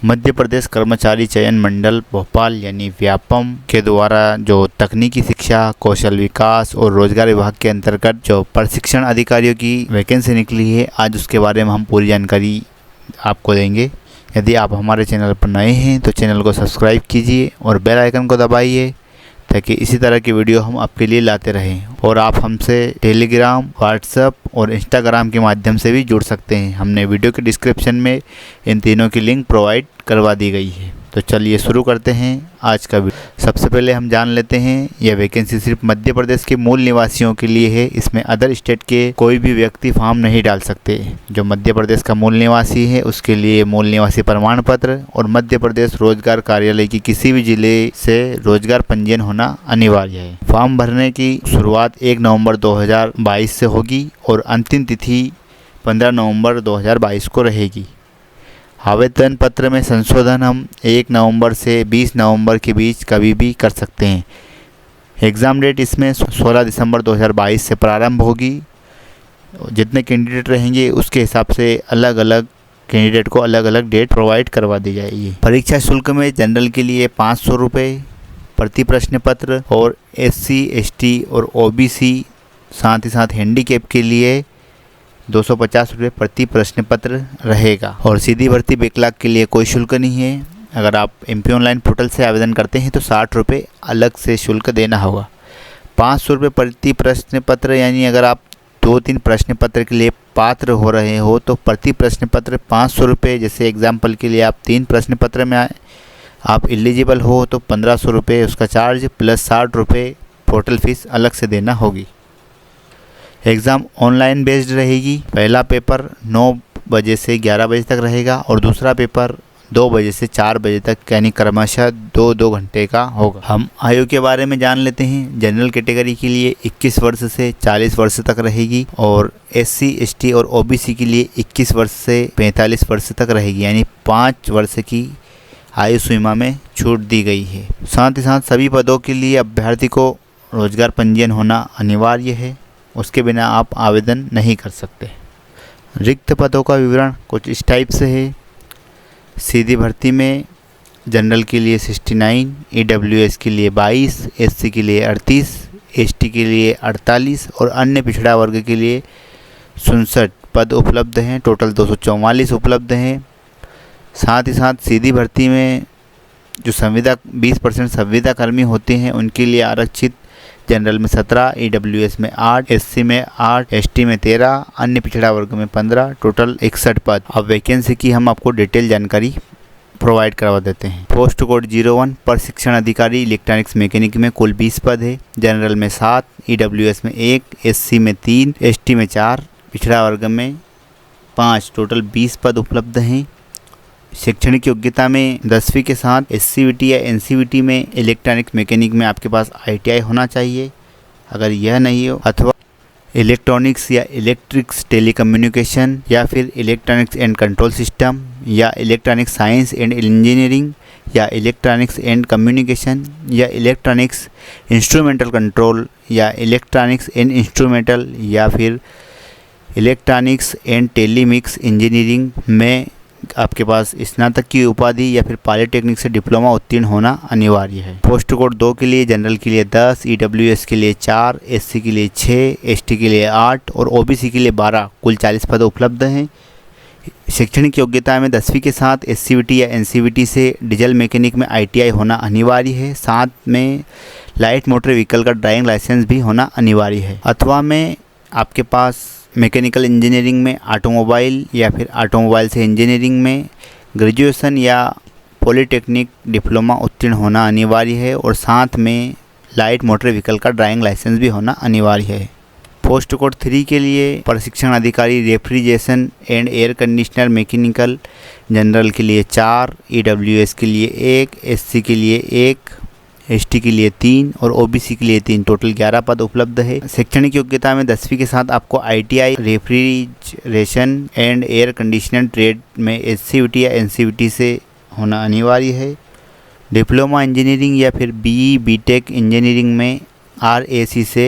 मध्य प्रदेश कर्मचारी चयन मंडल भोपाल यानी व्यापम के द्वारा जो तकनीकी शिक्षा, कौशल विकास और रोजगार विभाग के अंतर्गत जो प्रशिक्षण अधिकारियों की वैकेंसी निकली है, आज उसके बारे में हम पूरी जानकारी आपको देंगे। यदि आप हमारे चैनल पर नए हैं तो चैनल को सब्सक्राइब कीजिए और बेल आइकन को दबाइए ताकि इसी तरह की वीडियो हम आपके लिए लाते रहें। और आप हमसे टेलीग्राम, व्हाट्सएप और इंस्टाग्राम के माध्यम से भी जुड़ सकते हैं। हमने वीडियो के डिस्क्रिप्शन में इन तीनों की लिंक प्रोवाइड करवा दी गई है। तो चलिए शुरू करते हैं आज का वीडियो। सबसे पहले हम जान लेते हैं यह वैकेंसी सिर्फ मध्य प्रदेश के मूल निवासियों के लिए है। इसमें अदर स्टेट के कोई भी व्यक्ति फॉर्म नहीं डाल सकते। जो मध्य प्रदेश का मूल निवासी है उसके लिए मूल निवासी प्रमाण पत्र और मध्य प्रदेश रोजगार कार्यालय की किसी भी जिले से रोजगार पंजीयन होना अनिवार्य है। फॉर्म भरने की शुरुआत 1 नवंबर 2022 से होगी और अंतिम तिथि 15 नवंबर 2022 को रहेगी। आवेदन पत्र में संशोधन हम 1 नवंबर से 20 नवंबर के बीच कभी भी कर सकते हैं। एग्ज़ाम डेट इसमें 16 दिसंबर 2022 से प्रारंभ होगी। जितने कैंडिडेट रहेंगे उसके हिसाब से अलग अलग कैंडिडेट को अलग अलग डेट प्रोवाइड करवा दी जाएगी। परीक्षा शुल्क में जनरल के लिए 500 रुपये प्रति प्रश्न पत्र और SC, ST और OBC साथ ही साथ हैंडीकैप के लिए 250 रुपये प्रति प्रश्न पत्र रहेगा। और सीधी भर्ती बैकलॉग के लिए कोई शुल्क नहीं है। अगर आप MP ऑनलाइन पोर्टल से आवेदन करते हैं तो 60 रुपये अलग से शुल्क देना होगा। 500 रुपये प्रति प्रश्न पत्र, यानी अगर आप 2-3 प्रश्न पत्र के लिए पात्र हो रहे हो तो प्रति प्रश्न पत्र 500 रुपये। जैसे एग्जाम्पल के लिए आप 3 प्रश्न पत्र में आप एलिजिबल हो तो 1500 रुपये उसका चार्ज प्लस 60 रुपये पोर्टल फीस अलग से देना होगी। एग्ज़ाम ऑनलाइन बेस्ड रहेगी। पहला पेपर 9 बजे से 11 बजे तक रहेगा और दूसरा पेपर 2 बजे से 4 बजे तक, यानी क्रमशः 2-2 घंटे का होगा। हम आयु के बारे में जान लेते हैं। जनरल कैटेगरी के लिए 21 वर्ष से 40 वर्ष तक रहेगी और SC, ST और OBC के लिए 21 वर्ष से 45 वर्ष तक रहेगी, यानी 5 वर्ष की आयु सीमा में छूट दी गई है। साथ ही साथ सभी पदों के लिए अभ्यर्थी को रोजगार पंजीयन होना अनिवार्य है। उसके बिना आप आवेदन नहीं कर सकते। रिक्त पदों का विवरण कुछ इस टाइप से है। सीधी भर्ती में जनरल के लिए 69, EWS के लिए 22, SC के लिए 38, ST के लिए 48 और अन्य पिछड़ा वर्ग के लिए 67 पद उपलब्ध हैं। टोटल 244 उपलब्ध हैं। साथ ही साथ सीधी भर्ती में जो 20% संविदा कर्मी होते हैं उनके लिए आरक्षित जनरल में 17, EWS में 8, SC में 8, ST में 13, अन्य पिछड़ा वर्ग में 15, टोटल 61 पद। अब वैकेंसी की हम आपको डिटेल जानकारी प्रोवाइड करवा देते हैं। पोस्ट कोड 01 प्रशिक्षण अधिकारी इलेक्ट्रॉनिक्स मैकेनिक में कुल 20 पद है। जनरल में 7, EWS में 1, SC में 3, ST में 4, पिछड़ा वर्ग में 5, टोटल 20 पद उपलब्ध हैं। शैक्षणिक योग्यता में 10वीं के साथ SCVT या NCVT में इलेक्ट्रॉनिक्स मैकेनिक में आपके पास ITI होना चाहिए। अगर यह नहीं हो अथवा इलेक्ट्रॉनिक्स या इलेक्ट्रिक्स टेलीकम्युनिकेशन या फिर इलेक्ट्रॉनिक्स एंड कंट्रोल सिस्टम या इलेक्ट्रॉनिक्स साइंस एंड इंजीनियरिंग या इलेक्ट्रॉनिक्स एंड कम्युनिकेशन या इलेक्ट्रॉनिक्स इंस्ट्रूमेंटल कंट्रोल या इलेक्ट्रॉनिक्स एंड इंस्ट्रूमेंटल या फिर इलेक्ट्रॉनिक्स एंड टेलीमिक्स इंजीनियरिंग में आपके पास स्नातक की उपाधि या फिर पॉलिटेक्निक से डिप्लोमा उत्तीर्ण होना अनिवार्य है। पोस्ट कोड 2 के लिए जनरल के लिए 10, EWS के लिए 4, SC के लिए 6, ST के लिए 8 और OBC के लिए 12, कुल 40 पद उपलब्ध हैं। शैक्षणिक योग्यता में 10वीं के साथ SCVT या NCVT से डीजल मैकेनिक में ITI होना अनिवार्य है। साथ में लाइट मोटर व्हीकल का ड्राइविंग लाइसेंस भी होना अनिवार्य है। अथवा में आपके पास मैकेनिकल इंजीनियरिंग में ऑटोमोबाइल या फिर ऑटोमोबाइल से इंजीनियरिंग में ग्रेजुएशन या पॉलिटेक्निक डिप्लोमा उत्तीर्ण होना अनिवार्य है और साथ में लाइट मोटर व्हीकल का ड्राइविंग लाइसेंस भी होना अनिवार्य है। पोस्ट कोड 3 के लिए प्रशिक्षण अधिकारी refrigeration and air conditioner mechanical general के लिए 4, EWS के लिए 1, SC के लिए 1, ST के लिए 3 और OBC के लिए 3, टोटल 11 पद उपलब्ध है। शैक्षणिक योग्यता में 10वीं के साथ आपको ITI refrigeration and air conditioner trade में SCVT या NCVT से होना अनिवार्य है। डिप्लोमा इंजीनियरिंग या फिर BE BTech इंजीनियरिंग में RAC से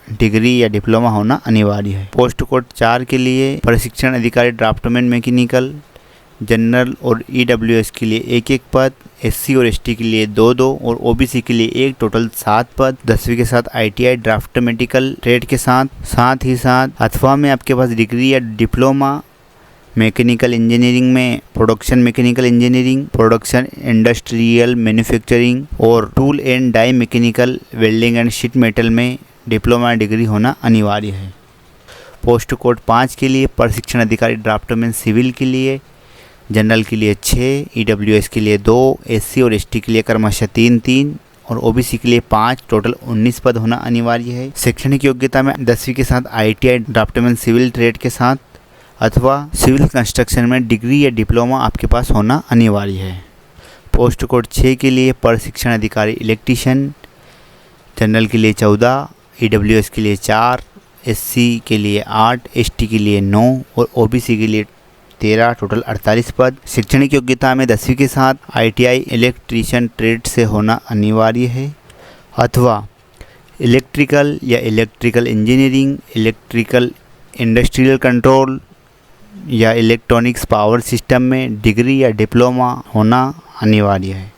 डिग्री या डिप्लोमा होना अनिवार्य है। पोस्ट कोड 4 के लिए प्रशिक्षण अधिकारी ड्राफ्टमैन मैकेनिकल जनरल और ईडब्ल्यूएस के लिए 1-1 पद, एससी और एसटी के लिए 2-2 और ओबीसी के लिए 1, टोटल 7 पद। 10वीं के साथ आईटीआई ड्राफ्ट मेडिकल ट्रेड के साथ ही साथ अथवा में आपके पास डिग्री या डिप्लोमा मैकेनिकल इंजीनियरिंग में production mechanical engineering, production industrial manufacturing और tool and die mechanical welding and sheet metal में डिप्लोमा डिग्री होना अनिवार्य है। पोस्ट कोड 5 के लिए प्रशिक्षण अधिकारी ड्राफ्टमैन सिविल के लिए, जनरल के लिए 6, ईडब्ल्यूएस के लिए 2, एससी और एसटी के लिए क्रमशः 3-3 और ओबीसी के लिए 5, टोटल 19 पद होना अनिवार्य है। शैक्षणिक योग्यता में 10वीं के साथ आईटीआई ड्राफ्टमैन सिविल ट्रेड के साथ अथवा सिविल कंस्ट्रक्शन में डिग्री या डिप्लोमा आपके पास होना अनिवार्य है। पोस्ट कोड 6 के लिए प्रशिक्षण अधिकारी इलेक्ट्रीशियन, जनरल के लिए 14, ईडब्ल्यूएस के लिए 4, एससी के लिए 8, एसटी के लिए 9 और ओबीसी के लिए 13, टोटल 48 पद। शैक्षणिक योग्यता में 10वीं के साथ आईटीआई इलेक्ट्रीशियन ट्रेड से होना अनिवार्य है अथवा इलेक्ट्रिकल या electrical engineering, electrical industrial control या इलेक्ट्रॉनिक्स पावर सिस्टम में डिग्री या डिप्लोमा होना अनिवार्य है।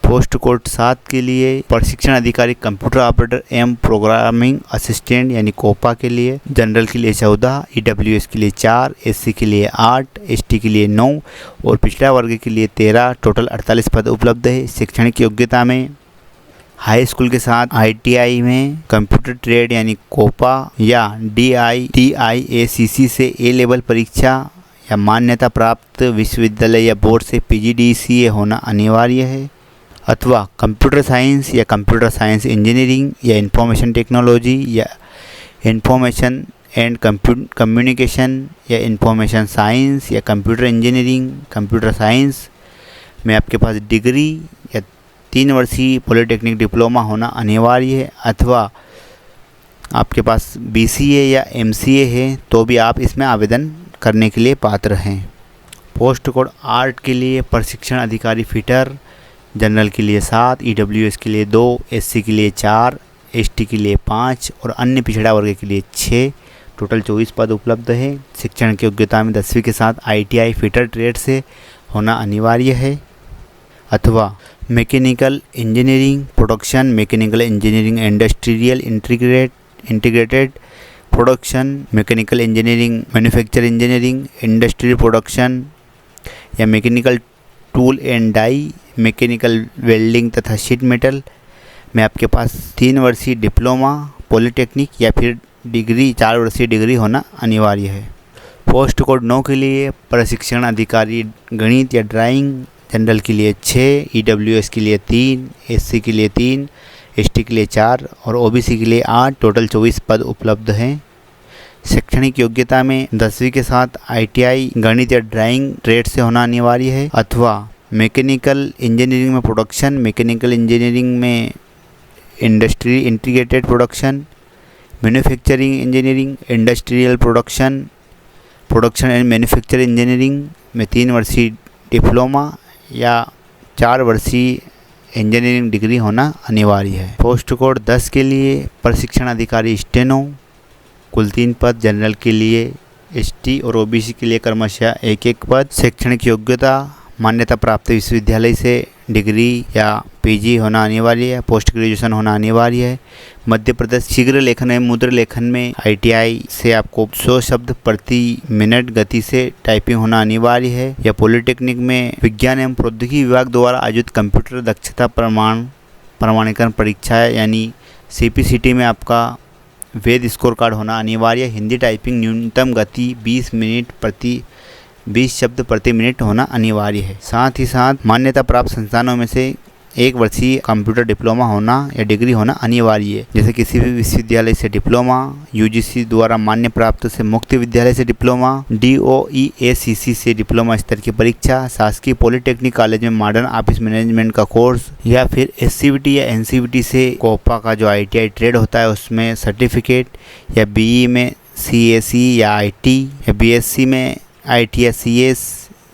पोस्ट कोड 7 के लिए प्रशिक्षण अधिकारी कंप्यूटर ऑपरेटर एवं प्रोग्रामिंग असिस्टेंट यानी कोपा के लिए, जनरल के लिए 14, ईडब्ल्यूएस के लिए 4, एससी के लिए 8, एसटी के लिए 9 और पिछड़ा वर्ग के लिए 13, टोटल 48 पद उपलब्ध है। शैक्षणिक योग्यता में हाई स्कूल के साथ आईटीआई में कंप्यूटर ट्रेड यानी कोपा या DIACC से ए लेवल परीक्षा या मान्यता प्राप्त विश्वविद्यालय या बोर्ड से PGDCA होना अनिवार्य है अथवा कंप्यूटर साइंस या कंप्यूटर साइंस इंजीनियरिंग या इंफॉर्मेशन टेक्नोलॉजी या इंफॉर्मेशन एंड कम्युनिकेशन या इंफॉर्मेशन साइंस या कंप्यूटर इंजीनियरिंग कंप्यूटर साइंस में आपके पास डिग्री या 3 वर्षीय पॉलिटेक्निक डिप्लोमा होना अनिवार्य है अथवा आपके पास BCA या MCA है तो भी आप इसमें आवेदन करने के लिए पात्र हैं। पोस्ट कोड 8 के लिए प्रशिक्षण अधिकारी फिटर, जनरल के लिए 7, ईडब्ल्यूएस के लिए 2, एससी के लिए 4, एसटी के लिए 5 और अन्य पिछड़ा वर्ग के लिए 6, टोटल 24 पद उपलब्ध है। शिक्षण की योग्यता में 10वीं के साथ आईटीआई फिटर ट्रेड से होना अनिवार्य है अथवा mechanical engineering, production mechanical engineering industrial integrated production, mechanical engineering manufacture engineering, industrial production या mechanical tool and die, mechanical welding तथा शीट मेटल में आपके पास 3 वर्षीय डिप्लोमा पॉलिटेक्निक या फिर डिग्री 4 वर्षीय डिग्री होना अनिवार्य है। पोस्ट कोड 9 के लिए प्रशिक्षण अधिकारी गणित या ड्राइंग, जनरल के लिए 6, ईडब्ल्यूएस के लिए 3, एससी के लिए 3, एसटी के लिए 4 और ओबीसी के लिए 8, टोटल 24 पद उपलब्ध हैं। शैक्षणिक योग्यता में 10वीं के साथ आईटीआई गणित या ड्राइंग ट्रेड से होना अनिवार्य है अथवा मैकेनिकल इंजीनियरिंग में प्रोडक्शन, मैकेनिकल इंजीनियरिंग में industry integrated production, manufacturing engineering, industrial production, production and manufacture engineering में 3 वर्षीय डिप्लोमा या 4 वर्षीय इंजीनियरिंग डिग्री होना अनिवार्य है। पोस्ट कोड 10 के लिए प्रशिक्षण अधिकारी स्टेनो, कुल 3 पद, जनरल के लिए एसटी और ओबीसी के लिए क्रमशः 1-1 पद। शैक्षणिक योग्यता मान्यता प्राप्त विश्वविद्यालय से डिग्री या पीजी होना अनिवार्य है, पोस्ट ग्रेजुएशन होना अनिवार्य है। मध्य प्रदेश शीघ्र लेखन एवं मुद्र लेखन में आईटीआई से आपको 100 शब्द प्रति मिनट गति से टाइपिंग होना अनिवार्य है। या पॉलिटेक्निक में विज्ञान एवं प्रौद्योगिकी विभाग द्वारा आयोजित कंप्यूटर दक्षता प्रमाणीकरण परीक्षा यानी CPCT में आपका वेद स्कोर कार्ड होना अनिवार्य। हिंदी टाइपिंग न्यूनतम गति 20 शब्द प्रति मिनट होना अनिवार्य है। साथ ही साथ मान्यता प्राप्त संस्थानों में से 1 वर्षीय कंप्यूटर डिप्लोमा होना या डिग्री होना अनिवार्य है। जैसे किसी भी विश्वविद्यालय से डिप्लोमा, UGC द्वारा मान्य प्राप्त से मुक्त विद्यालय से डिप्लोमा, DOEACC से डिप्लोमा स्तर की परीक्षा, शासकीय पॉलिटेक्निक कॉलेज में मॉडर्न ऑफिस मैनेजमेंट का कोर्स या फिर SCVT या NCVT से कोपा का जो ITI ट्रेड होता है उसमें सर्टिफिकेट, या BE में CSE या IT, या BSc में ITSCS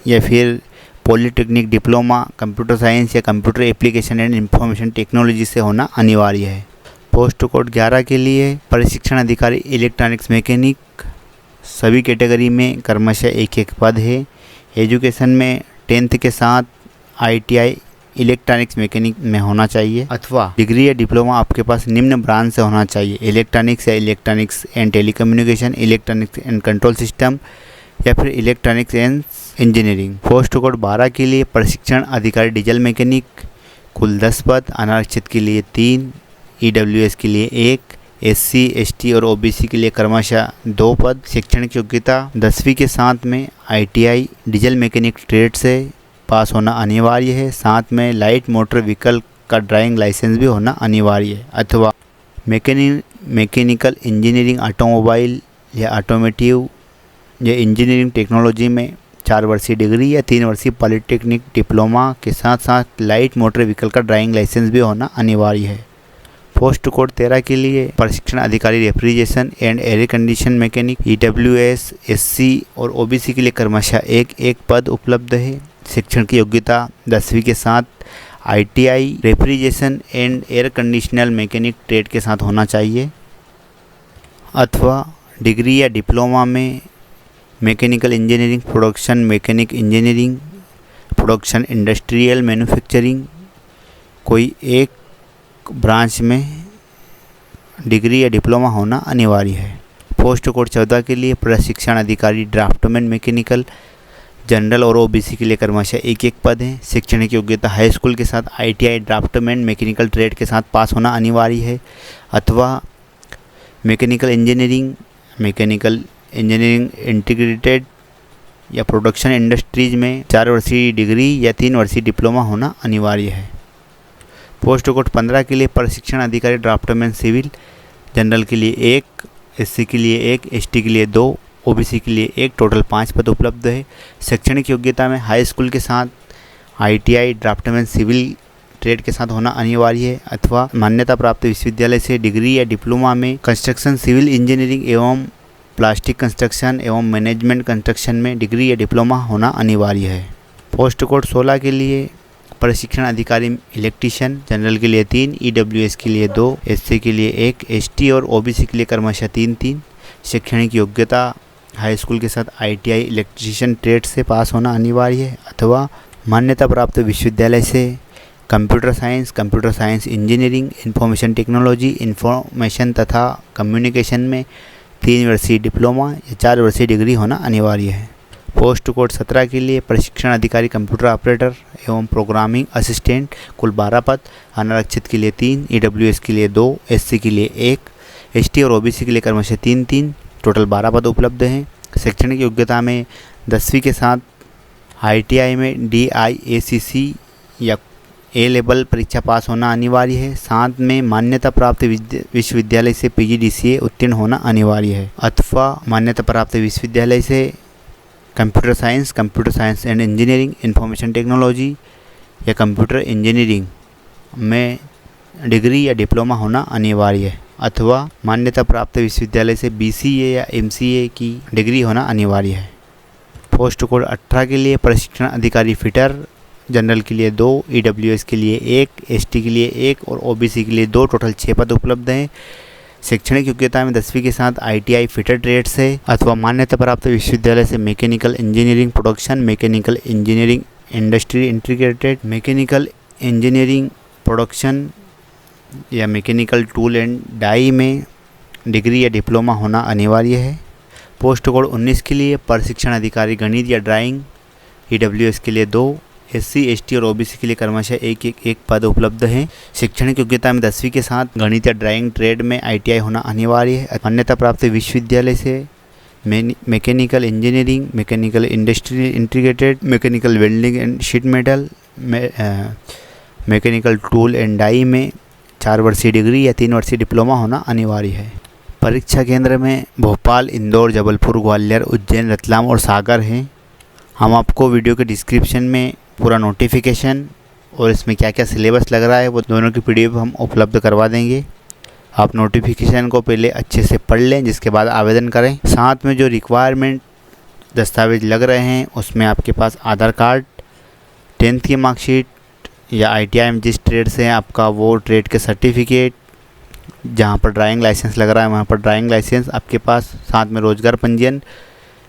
या फिर पॉलिटेक्निक डिप्लोमा कंप्यूटर साइंस या computer application and information technology से होना अनिवार्य है। पोस्ट कोड 11 के लिए प्रशिक्षण अधिकारी इलेक्ट्रॉनिक्स मैकेनिक, सभी कैटेगरी में क्रमशः 1-1 पद है। एजुकेशन में 10th के साथ ITI इलेक्ट्रॉनिक्स मैकेनिक में होना चाहिए, अथवा डिग्री या डिप्लोमा आपके पास निम्न ब्रांच से होना चाहिए: इलेक्ट्रॉनिक्स या electronics and telecommunication, electronics and control system, या फिर electronics and engineering. Post code 12 के लिए प्रशिक्षण अधिकारी डीजल मैकेनिक, कुल 10 पद, अनारक्षित के लिए 3, EWS के लिए 1, SC, ST और OBC के लिए क्रमशः 2 पद। शैक्षणिक योग्यता 10वीं के साथ में ITI डीजल मैकेनिक ट्रेड से पास होना अनिवार्य है, साथ में लाइट मोटर व्हीकल का ड्राइविंग लाइसेंस भी होना अनिवार्य है, अथवा मैकेनिकल इंजीनियरिंग, ऑटोमोबाइल या ऑटोमेटिव या इंजीनियरिंग टेक्नोलॉजी में 4 वर्षीय डिग्री या 3 वर्षीय पॉलिटेक्निक डिप्लोमा के साथ साथ लाइट मोटर व्हीकल का ड्राइविंग लाइसेंस भी होना अनिवार्य है। पोस्ट कोड 13 के लिए प्रशिक्षण अधिकारी refrigeration and air condition mechanic, EWS, SC और OBC के लिए क्रमशः 1 पद उपलब्ध है। शिक्षण की योग्यता 10वीं के साथ ITI refrigeration and air conditional mechanic trade के साथ होना चाहिए, अथवा डिग्री या डिप्लोमा में mechanical engineering, production mechanic engineering, production industrial manufacturing, कोई एक ब्रांच में डिग्री या डिप्लोमा होना अनिवार्य है। पोस्ट कोड 14 के लिए प्रशिक्षण अधिकारी ड्राफ्टमैन मैकेनिकल, जनरल और OBC के लिए क्रमशः 1 पद हैं। शैक्षणिक योग्यता हाई स्कूल के साथ ITI ड्राफ्टमैन मैकेनिकल ट्रेड के साथ पास होना अनिवार्य है, अथवा मैकेनिकल इंजीनियरिंग इंटीग्रेटेड या प्रोडक्शन इंडस्ट्रीज में 4 वर्षीय डिग्री या 3 वर्षीय डिप्लोमा होना अनिवार्य है। पोस्ट कोड 15 के लिए प्रशिक्षण अधिकारी ड्राफ्टमैन सिविल, जनरल के लिए 1, SC के लिए 1, ST के लिए 2, OBC के लिए 1, टोटल 5 पद उपलब्ध है। शैक्षणिक योग्यता में हाई स्कूल के साथ ITI ड्राफ्टमैन सिविल ट्रेड के साथ होना अनिवार्य है, अथवा मान्यता प्राप्त विश्वविद्यालय से डिग्री या डिप्लोमा में कंस्ट्रक्शन सिविल इंजीनियरिंग एवं प्लास्टिक कंस्ट्रक्शन एवं मैनेजमेंट कंस्ट्रक्शन में डिग्री या डिप्लोमा होना अनिवार्य है। पोस्ट कोड 16 के लिए प्रशिक्षण अधिकारी इलेक्ट्रीशियन, जनरल के लिए 3, EWS के लिए 2, SC के लिए 1, ST और OBC के लिए क्रमशः 3। शैक्षणिक योग्यता हाई स्कूल के साथ ITI इलेक्ट्रीशियन ट्रेड से पास होना अनिवार्य है, अथवा मान्यता प्राप्त विश्वविद्यालय से computer science engineering, information technology, information तथा कम्युनिकेशन में 3 वर्षीय डिप्लोमा या 4 वर्षीय डिग्री होना अनिवार्य है। पोस्ट कोड 17 के लिए प्रशिक्षण अधिकारी कंप्यूटर ऑपरेटर एवं प्रोग्रामिंग असिस्टेंट, कुल 12 पद, अनारक्षित के लिए 3, EWS के लिए 2, SC के लिए 1, ST और OBC के लिए क्रमशः 3, टोटल 12 पद उपलब्ध हैं। शैक्षणिक योग्यता में 10वीं के साथ ITI में DIACC या A लेवल परीक्षा पास होना अनिवार्य है, साथ में मान्यता प्राप्त विश्वविद्यालय से PGDCA उत्तीर्ण होना अनिवार्य है, अथवा मान्यता प्राप्त विश्वविद्यालय से computer science and engineering, information technology या कंप्यूटर इंजीनियरिंग में डिग्री या डिप्लोमा होना अनिवार्य है, अथवा मान्यता प्राप्त विश्वविद्यालय से BCA या MCA की डिग्री होना अनिवार्य है। पोस्ट कोड 18 के लिए प्रशिक्षण अधिकारी फिटर, जनरल के लिए 2, EWS के लिए 1, ST के लिए 1 और OBC के लिए 2, टोटल 6 पद उपलब्ध हैं। शैक्षणिक योग्यता में 10वीं के साथ ITI फिटर ट्रेड से अथवा मान्यता प्राप्त विश्वविद्यालय से mechanical engineering production, mechanical engineering industry integrated, mechanical engineering production या मैकेनिकल टूल एंड डाई में डिग्री या डिप्लोमा होना अनिवार्य है। पोस्ट कोड 19 के लिए प्रशिक्षण अधिकारी गणित या ड्राइंग, EWS के लिए 2, SC, ST और OBC के लिए क्रमशः 1 पद उपलब्ध हैं। शैक्षणिक योग्यता में 10वीं के साथ गणित या ड्राइंग ट्रेड में ITI होना अनिवार्य है। मान्यता प्राप्त विश्वविद्यालय से mechanical engineering, mechanical industry integrated, mechanical welding and sheet metal, mechanical tool and die में 4 वर्षीय डिग्री या 3 वर्षीय डिप्लोमा होना अनिवार्य है। परीक्षा केंद्र में भोपाल, इंदौर, जबलपुर, ग्वालियर, उज्जैन, रतलाम और सागर हैं। हम आपको वीडियो के डिस्क्रिप्शन में पूरा नोटिफिकेशन और इसमें क्या क्या सिलेबस लग रहा है वो दोनों की PDF हम उपलब्ध करवा देंगे। आप नोटिफिकेशन को पहले अच्छे से पढ़ लें, जिसके बाद आवेदन करें। साथ में जो रिक्वायरमेंट दस्तावेज लग रहे हैं उसमें आपके पास आधार कार्ड, 10th की मार्कशीट या ITI में जिस ट्रेड से हैं आपका वो ट्रेड के सर्टिफिकेट, जहाँ पर ड्राइविंग लाइसेंस लग रहा है वहाँ पर ड्राइविंग लाइसेंस आपके पास, साथ में रोजगार पंजीयन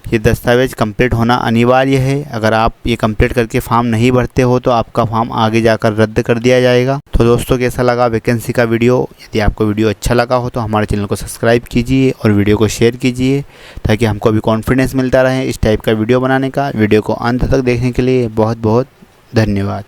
ये दस्तावेज कंप्लीट होना अनिवार्य है। अगर आप ये कंप्लीट करके फॉर्म नहीं भरते हो तो आपका फॉर्म आगे जाकर रद्द कर दिया जाएगा। तो दोस्तों कैसा लगा वैकेंसी का वीडियो? यदि आपको वीडियो अच्छा लगा हो तो हमारे चैनल को सब्सक्राइब कीजिए और वीडियो को शेयर कीजिए, ताकि हमको भी कॉन्फिडेंस मिलता रहे इस टाइप का वीडियो बनाने का। वीडियो को अंत तक देखने के लिए बहुत बहुत धन्यवाद।